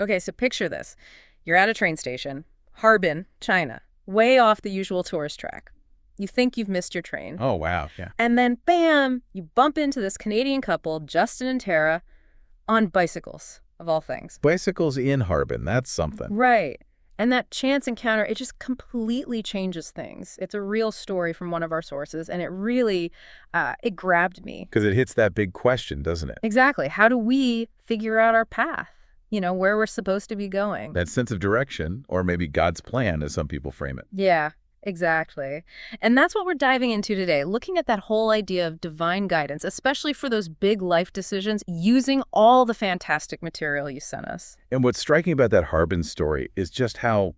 Okay, so picture this. You're at a train station, Harbin, China, way off the usual tourist track. You think you've missed your train. Oh, wow. Yeah. And then, bam, you bump into this Canadian couple, Justin and Tara, on bicycles, of all things. Bicycles in Harbin, that's something. Right. And that chance encounter, it just completely changes things. It's a real story from one of our sources, and it really, it grabbed me. Because it hits that big question, doesn't it? Exactly. How do we figure out our path? Where we're supposed to be going? That sense of direction, or maybe God's plan, as some people frame it. Yeah, exactly. And that's what we're diving into today, looking at that whole idea of divine guidance, especially for those big life decisions, using all the fantastic material you sent us. And what's striking about that Harbin story is just how,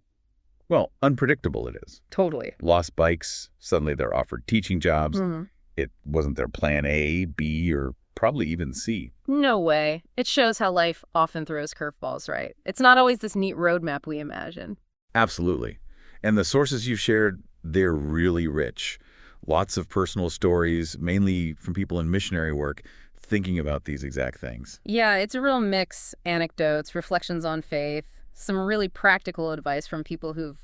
well, unpredictable it is. Totally. Lost bikes, suddenly they're offered teaching jobs. Mm-hmm. It wasn't their plan A, B, or probably even C. No way. It shows how life often throws curveballs, right? It's not always this neat roadmap we imagine. Absolutely. And the sources you've shared, they're really rich. Lots of personal stories, mainly from people in missionary work, thinking about these exact things. Yeah, it's a real mix. Anecdotes, reflections on faith, some really practical advice from people who've,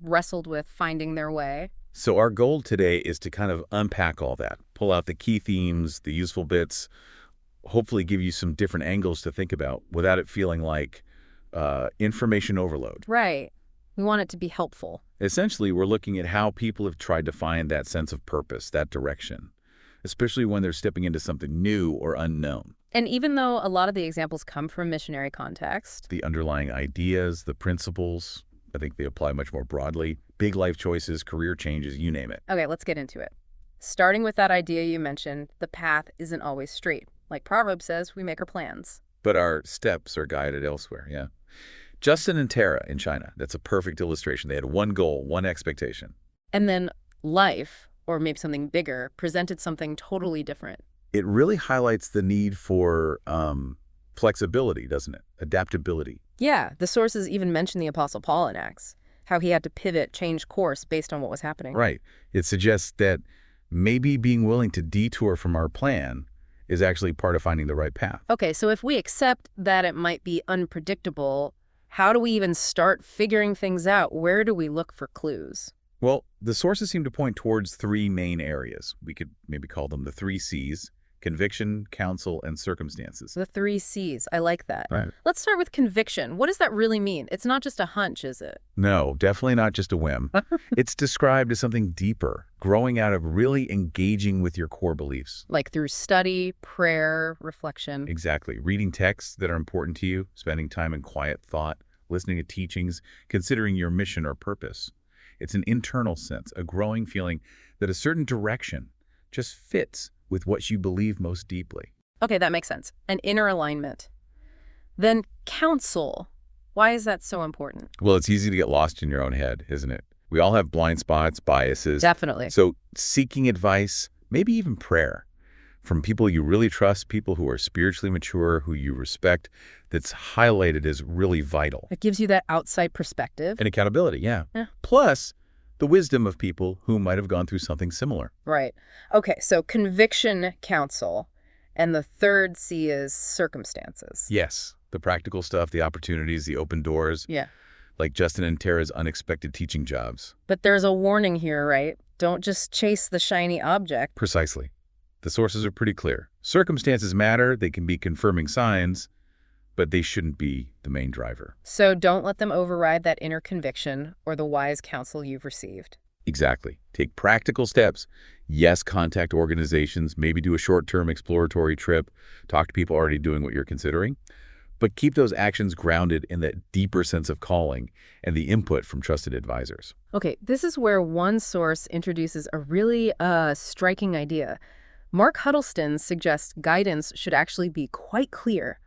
wrestled with finding their way. So our goal today is to kind of unpack all that, pull out the key themes, the useful bits, hopefully give you some different angles to think about without it feeling like information overload. Right. We want it to be helpful. Essentially, we're looking at how people have tried to find that sense of purpose, that direction, especially when they're stepping into something new or unknown. And even though a lot of the examples come from missionary context, The underlying ideas, the principles, I think they apply much more broadly. Big life choices, career changes, you name it. okay, let's get into it. Starting with that idea you mentioned, the path isn't always straight. Like Proverbs says, we make our plans. But our steps are guided elsewhere, yeah. Justin and Tara in China, that's a perfect illustration. They had one goal, one expectation. And then life, or maybe something bigger, presented something totally different. It really highlights the need for flexibility, doesn't it? Adaptability. Yeah, the sources even mention the Apostle Paul in Acts, how he had to pivot, change course based on what was happening. Right. It suggests that maybe being willing to detour from our plan is actually part of finding the right path. Okay, so if we accept that it might be unpredictable, how do we even start figuring things out? Where do we look for clues? Well, the sources seem to point towards three main areas. We could maybe call them the 3 C's: conviction, counsel, and circumstances. The 3 C's. I like that. Right. Let's start with conviction. What does that really mean? It's not just a hunch, is it? No, definitely not just a whim. It's described as something deeper, growing out of really engaging with your core beliefs. Like through study, prayer, reflection. Exactly. Reading texts that are important to you, spending time in quiet thought, listening to teachings, considering your mission or purpose. It's an internal sense, a growing feeling that a certain direction just fits with what you believe most deeply. Okay, that makes sense. An inner alignment. Then counsel. Why is that so important? Well, it's easy to get lost in your own head, isn't it? We all have blind spots, biases. Definitely. So seeking advice, maybe even prayer, from people you really trust, people who are spiritually mature, who you respect, that's highlighted as really vital. It gives you that outside perspective. And accountability, yeah. Yeah. Plus, the wisdom of people who might have gone through something similar. Right. Okay, so conviction, counsel. And the third C is circumstances. Yes, the practical stuff, the opportunities, the open doors, Yeah. like Justin and Tara's unexpected teaching jobs. But there's a warning here, right? Don't just chase the shiny object. Precisely. The sources are pretty clear. Circumstances matter, they can be confirming signs, but they shouldn't be the main driver. So don't let them override that inner conviction or the wise counsel you've received. Exactly. Take practical steps. Yes, contact organizations, maybe do a short-term exploratory trip, talk to people already doing what you're considering, but keep those actions grounded in that deeper sense of calling and the input from trusted advisors. Okay, this is where one source introduces a really striking idea. Mark Huddleston suggests guidance should actually be quite clear,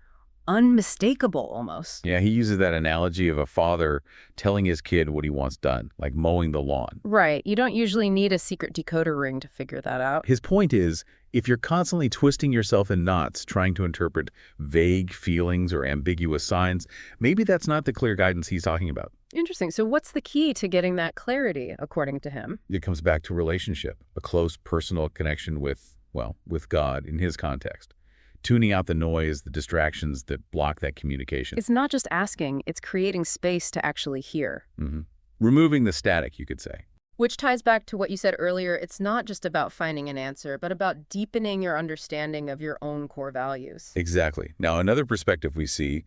unmistakable almost. Yeah, he uses that analogy of a father telling his kid what he wants done, like mowing the lawn. Right, you don't usually need a secret decoder ring to figure that out. His point is, if you're constantly twisting yourself in knots trying to interpret vague feelings or ambiguous signs, maybe that's not the clear guidance he's talking about. Interesting. So what's the key to getting that clarity, according to him? It comes back to relationship, a close personal connection with God in his context. tuning out the noise, the distractions that block that communication. It's not just asking, it's creating space to actually hear. Removing the static, you could say. Which ties back to what you said earlier. It's not just about finding an answer, but about deepening your understanding of your own core values. Exactly. Now, another perspective we see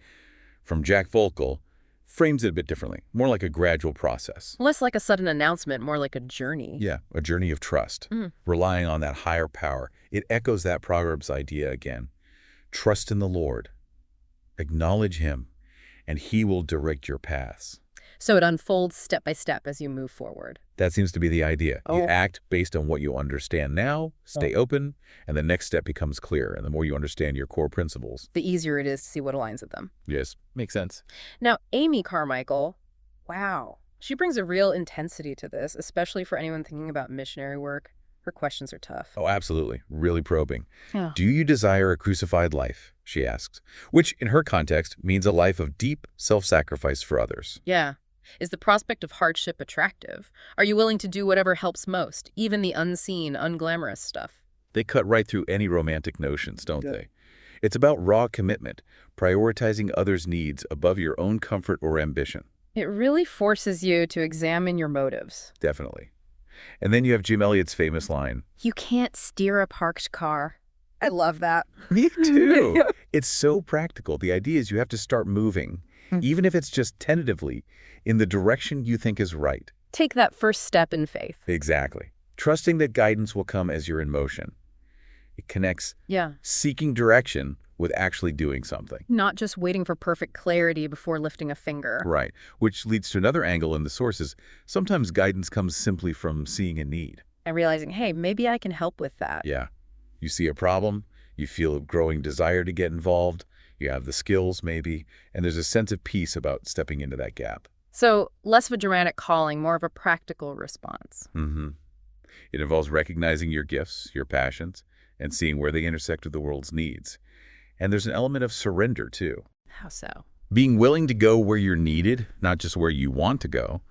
from Jack Volkel frames it a bit differently, more like a gradual process. Less like a sudden announcement, more like a journey. Yeah, a journey of trust, relying on that higher power. It echoes that Proverbs idea again. Trust in the Lord, acknowledge him, and he will direct your paths. So it unfolds step by step as you move forward. That seems to be the idea. You Oh. act based on what you understand now, stay open, and the next step becomes clear. And the more you understand your core principles. The easier it is to see what aligns with them. Yes, makes sense. Now, Amy Carmichael, wow. She brings a real intensity to this, especially for anyone thinking about missionary work. Her questions are tough. Oh, absolutely. Really probing. Yeah. Do you desire a crucified life? She asks, which in her context means a life of deep self-sacrifice for others. Yeah. Is the prospect of hardship attractive? Are you willing to do whatever helps most, even the unseen, unglamorous stuff? They cut right through any romantic notions, don't Good. they? It's about raw commitment, prioritizing others' needs above your own comfort or ambition. It really forces you to examine your motives. Definitely. And then you have Jim Elliot's famous line. You can't steer a parked car. I love that. Me too. It's so practical. The idea is you have to start moving, even if it's just tentatively, in the direction you think is right. Take that first step in faith. Exactly. Trusting that guidance will come as you're in motion. It connects Yeah. seeking direction with actually doing something. Not just waiting for perfect clarity before lifting a finger. Right. Which leads to another angle in the sources. Sometimes guidance comes simply from seeing a need. And realizing, hey, maybe I can help with that. Yeah. You see a problem, you feel a growing desire to get involved, you have the skills maybe, and there's a sense of peace about stepping into that gap. So less of a dramatic calling, more of a practical response. It involves recognizing your gifts, your passions, and seeing where they intersect with the world's needs. And there's an element of surrender, too. How so? Being willing to go where you're needed, not just where you want to go.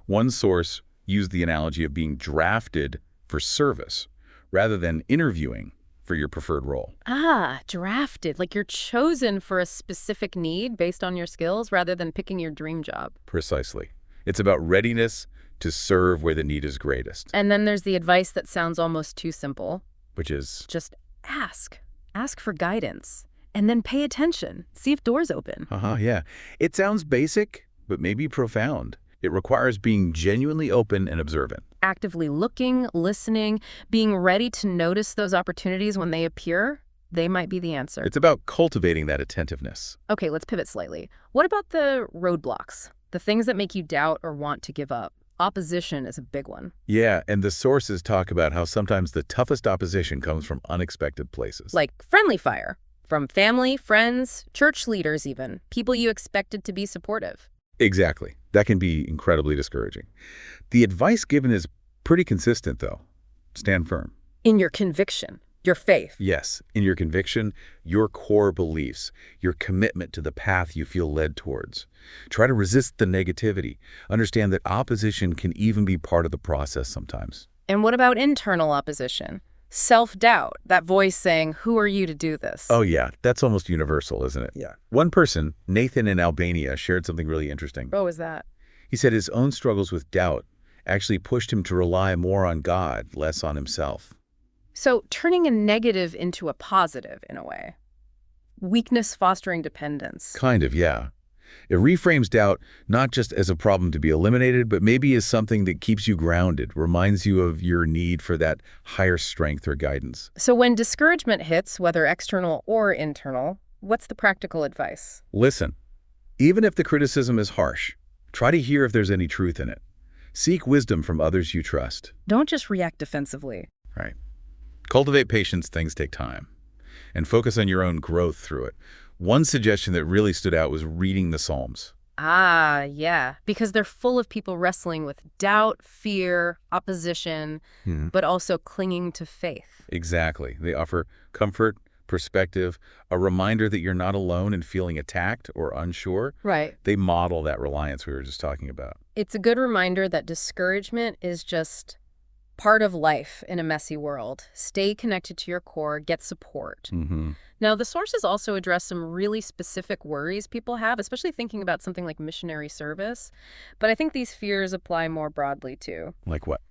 One source used the analogy of being drafted for service rather than interviewing for your preferred role. Ah, drafted, like you're chosen for a specific need based on your skills rather than picking your dream job. Precisely. It's about readiness to serve where the need is greatest, And then there's the advice that sounds almost too simple. which is, Just ask. Ask for guidance. And then pay attention. See if doors open. yeah. It sounds basic, but maybe profound. It requires being genuinely open and observant. Actively looking, listening, being ready to notice those opportunities when they appear, they might be the answer. It's about cultivating that attentiveness. Okay, let's pivot slightly. What about the roadblocks? The things that make you doubt or want to give up? Opposition is a big one. Yeah, and the sources talk about how sometimes the toughest opposition comes from unexpected places. Like friendly fire. From family, friends, church leaders even. People you expected to be supportive. Exactly. That can be incredibly discouraging. The advice given is pretty consistent, though. Stand firm. In your conviction, your faith. Yes, in your conviction, your core beliefs, your commitment to the path you feel led towards. Try to resist the negativity. Understand that opposition can even be part of the process sometimes. And what about internal opposition? Self-doubt, that voice saying, who are you to do this? Oh yeah, that's almost universal, isn't it? Yeah. One person, Nathan in Albania, shared something really interesting. What was that? He said his own struggles with doubt actually pushed him to rely more on God, less on himself. So turning a negative into a positive, in a way. Weakness fostering dependence. Kind of, yeah. It reframes doubt not just as a problem to be eliminated, but maybe as something that keeps you grounded, reminds you of your need for that higher strength or guidance. So when discouragement hits, whether external or internal, what's the practical advice? Listen, even if the criticism is harsh, try to hear if there's any truth in it. Seek wisdom from others you trust. Don't just react defensively. Right. Cultivate patience, things take time. And focus on your own growth through it. One suggestion that really stood out was reading the Psalms. Ah, yeah, because they're full of people wrestling with doubt, fear, opposition, but also clinging to faith. Exactly. They offer comfort, perspective, a reminder that you're not alone in feeling attacked or unsure. Right. They model that reliance we were just talking about. It's a good reminder that discouragement is just part of life in a messy world. Stay connected to your core, get support. Now, the sources also address some really specific worries people have, especially thinking about something like missionary service. But I think these fears apply more broadly too. Like what?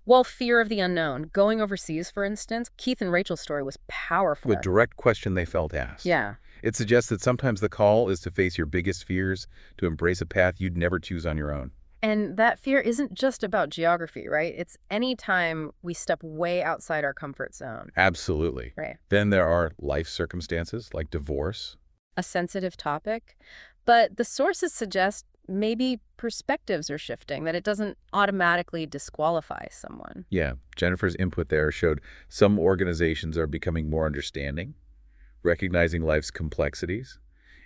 Well, fear of the unknown. Going overseas, for instance, Keith and Rachel's story was A powerful. direct question they felt asked. Yeah. It suggests that sometimes the call is to face your biggest fears, to embrace a path you'd never choose on your own. And that fear isn't just about geography, right? It's any time we step way outside our comfort zone. Absolutely. Right. Then there are life circumstances like divorce. A sensitive topic. But the sources suggest maybe perspectives are shifting, that it doesn't automatically disqualify someone. Yeah, Jennifer's input there showed some organizations are becoming more understanding, recognizing life's complexities.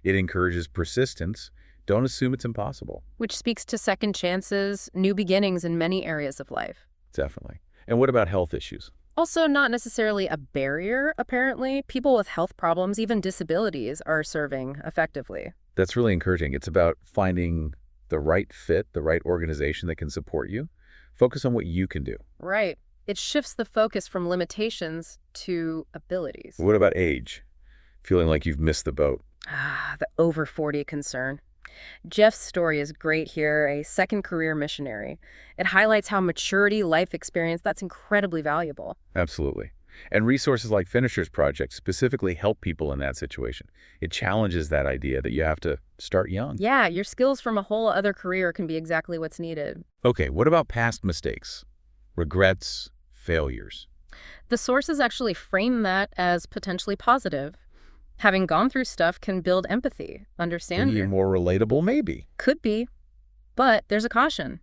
It encourages persistence. Don't assume it's impossible. Which speaks to second chances, new beginnings in many areas of life. Definitely. And what about health issues? Also, not necessarily a barrier, apparently. People with health problems, even disabilities, are serving effectively. That's really encouraging. It's about finding the right fit, the right organization that can support you. Focus on what you can do. Right. It shifts the focus from limitations to abilities. What about age? Feeling like you've missed the boat. Ah, the over 40 concern. Jeff's story is great here, a second career missionary. It highlights how maturity, life experience, that's incredibly valuable. Absolutely. And resources like Finisher's Project specifically help people in that situation. It challenges that idea that you have to start young. Yeah, your skills from a whole other career can be exactly what's needed. Okay, what about past mistakes? Regrets, failures? The sources actually frame that as potentially positive. Having gone through stuff can build empathy, Maybe understanding. more relatable, maybe. Could be, but there's a caution.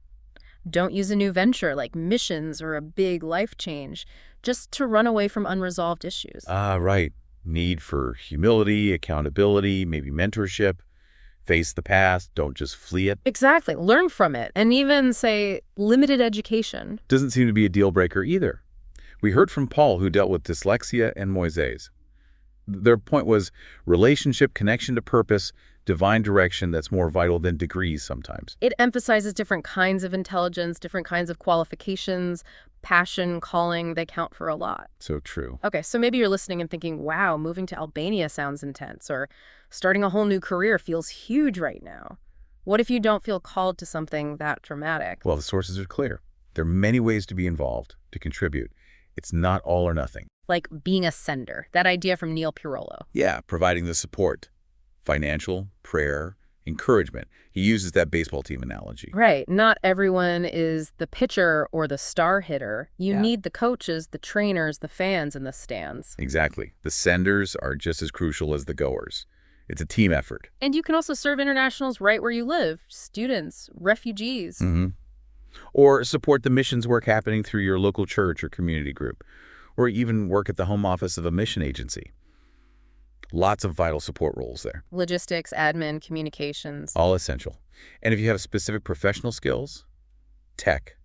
Don't use a new venture like missions or a big life change just to run away from unresolved issues. Ah, right. Need for humility, accountability, maybe mentorship. Face the past, don't just flee it. Exactly. Learn from it. And even, say, limited education. Doesn't seem to be a deal breaker either. We heard from Paul, who dealt with dyslexia and Moises. Their point was relationship, connection to purpose, divine direction that's more vital than degrees sometimes. It emphasizes different kinds of intelligence, different kinds of qualifications, passion, calling. They count for a lot. So true. Okay, so maybe you're listening and thinking, wow, moving to Albania sounds intense, or starting a whole new career feels huge right now. What if you don't feel called to something that dramatic? Well, the sources are clear. There are many ways to be involved, to contribute. It's not all or nothing. Like being a sender, that idea from Neil Pirolo. Yeah, providing the support. Financial, prayer, encouragement. He uses that baseball team analogy. Right, not everyone is the pitcher or the star hitter. You Yeah. need the coaches, the trainers, the fans in the stands. Exactly. The senders are just as crucial as the goers. It's a team effort. And you can also serve internationals right where you live, students, refugees. Or support the missions work happening through your local church or community group, or even work at the home office of a mission agency. Lots of vital support roles there, Logistics, admin, communications. all essential. And if you have specific professional skills, tech,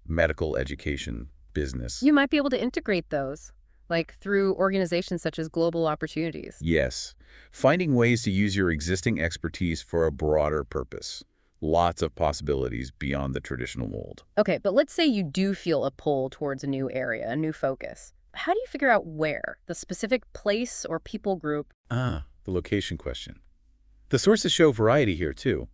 medical, education, business, You might be able to integrate those, like through organizations such as Global Opportunities. yes, finding ways to use your existing expertise for a broader purpose. Lots of possibilities beyond the traditional mold. Okay, but let's say you do feel a pull towards a new area, a new focus. How do you figure out where? The specific place or people group? Ah, the location question. The sources show variety here, too.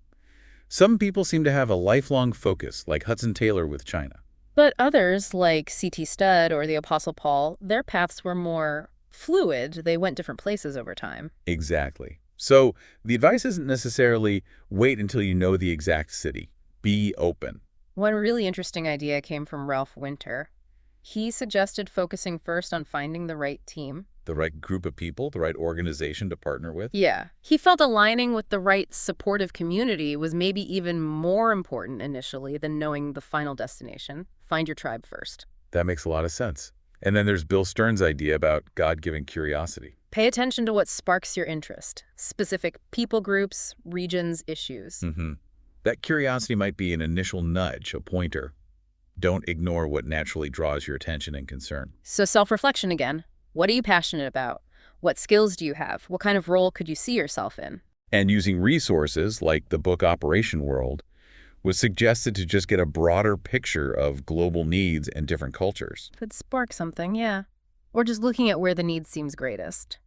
Some people seem to have a lifelong focus, like Hudson Taylor with China. But others, like C.T. Studd or the Apostle Paul, their paths were more fluid. They went different places over time. Exactly. So the advice isn't necessarily wait until you know the exact city. Be open. One really interesting idea came from Ralph Winter. He suggested focusing first on finding the right team. The right group of people, the right organization to partner with. Yeah, he felt aligning with the right supportive community was maybe even more important initially than knowing the final destination. Find your tribe first. That makes a lot of sense. And then there's Bill Stern's idea about God-given curiosity. Pay attention to what sparks your interest. Specific people groups, regions, issues. That curiosity might be an initial nudge, a pointer. Don't ignore what naturally draws your attention and concern. So self-reflection again. What are you passionate about? What skills do you have? What kind of role could you see yourself in? And using resources like the book Operation World was suggested to just get a broader picture of global needs and different cultures. Could spark something, yeah. Or just looking at where the need seems greatest.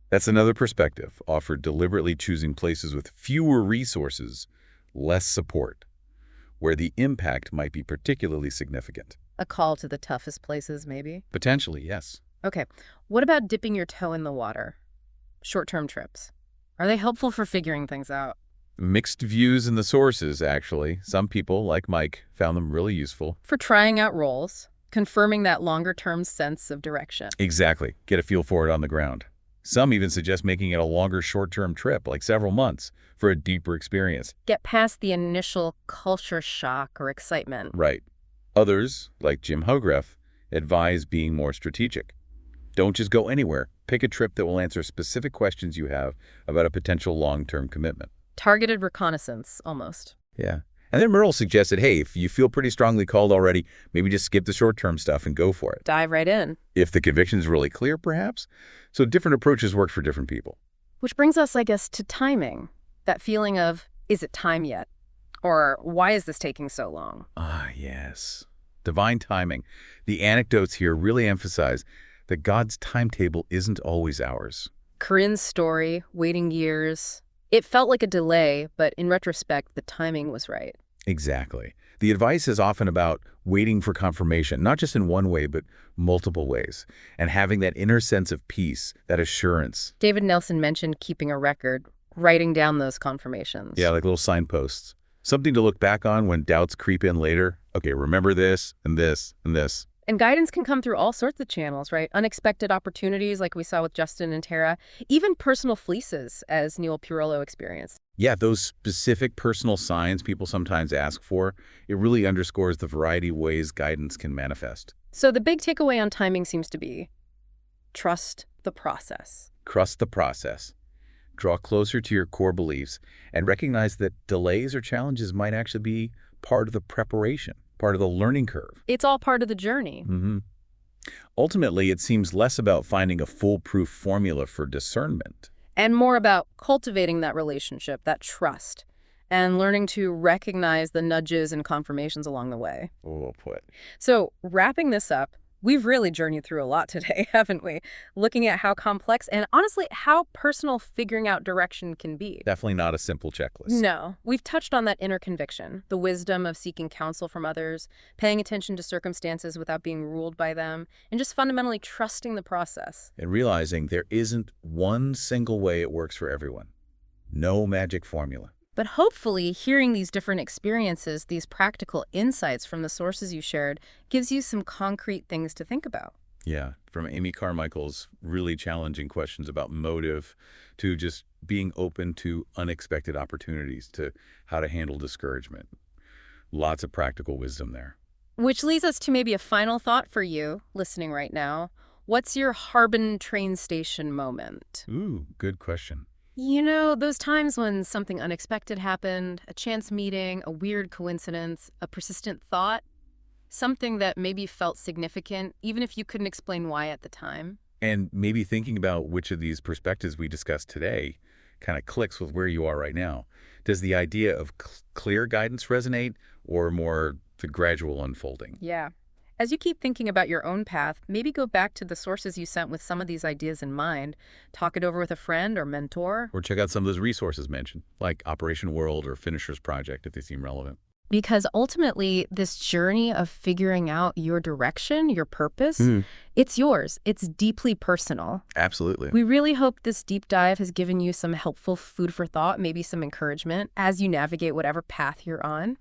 That's another perspective, offered deliberately choosing places with fewer resources, less support, where the impact might be particularly significant. A call to the toughest places, maybe? Potentially, yes. Okay, what about dipping your toe in the water? Short-term trips. Are they helpful for figuring things out? Mixed views in the sources, actually. Some people, like Mike, found them really useful. For trying out roles, confirming that longer-term sense of direction. Exactly. Get a feel for it on the ground. Some even suggest making it a longer short-term trip, like several months, for a deeper experience. Get past the initial culture shock or excitement. Right. Others, like Jim Hogarth, advise being more strategic. Don't just go anywhere. Pick a trip that will answer specific questions you have about a potential long-term commitment. Targeted reconnaissance, almost. Yeah. And then Merle suggested, hey, if you feel pretty strongly called already, maybe just skip the short-term stuff and go for it. Dive right in. If the conviction is really clear, perhaps. So different approaches work for different people. Which brings us, I guess, to timing. That feeling of, is it time yet? Or why is this taking so long? Ah, yes. Divine timing. The anecdotes here really emphasize that God's timetable isn't always ours. Corinne's story, waiting years. It felt like a delay, but in retrospect, the timing was right. Exactly. The advice is often about waiting for confirmation, not just in one way, but multiple ways, and having that inner sense of peace, that assurance. David Nelson mentioned keeping a record, writing down those confirmations. Yeah, like little signposts. Something to look back on when doubts creep in later. Okay, remember this and this and this. And guidance can come through all sorts of channels, right? Unexpected opportunities like we saw with Justin and Tara, even personal fleeces, as Neil Purollo experienced. Yeah, those specific personal signs people sometimes ask for, it really underscores the variety of ways guidance can manifest. So the big takeaway on timing seems to be trust the process. Trust the process. Draw closer to your core beliefs and recognize that delays or challenges might actually be part of the preparation, part of the learning curve. It's all part of the journey. Ultimately, it seems less about finding a foolproof formula for discernment. And more about cultivating that relationship, that trust, and learning to recognize the nudges and confirmations along the way. Well put. So wrapping this up, we've really journeyed through a lot today, haven't we? Looking at how complex and honestly how personal figuring out direction can be. Definitely not a simple checklist. No, we've touched on that inner conviction, the wisdom of seeking counsel from others, paying attention to circumstances without being ruled by them, and just fundamentally trusting the process. And realizing there isn't one single way it works for everyone. No magic formula. But hopefully, hearing these different experiences, these practical insights from the sources you shared, gives you some concrete things to think about. Yeah, from Amy Carmichael's really challenging questions about motive to just being open to unexpected opportunities to how to handle discouragement. Lots of practical wisdom there. Which leads us to maybe a final thought for you, listening right now. What's your Harbin train station moment? Ooh, good question. You know, those times when something unexpected happened, a chance meeting, a weird coincidence, a persistent thought, something that maybe felt significant, even if you couldn't explain why at the time. And maybe thinking about which of these perspectives we discussed today kind of clicks with where you are right now. Does the idea of clear guidance resonate or more the gradual unfolding? Yeah. As you keep thinking about your own path, maybe go back to the sources you sent with some of these ideas in mind. Talk it over with a friend or mentor. Or check out some of those resources mentioned, like Operation World or Finisher's Project if they seem relevant. Because ultimately, this journey of figuring out your direction, your purpose, it's yours. It's deeply personal. Absolutely. We really hope this deep dive has given you some helpful food for thought, maybe some encouragement as you navigate whatever path you're on.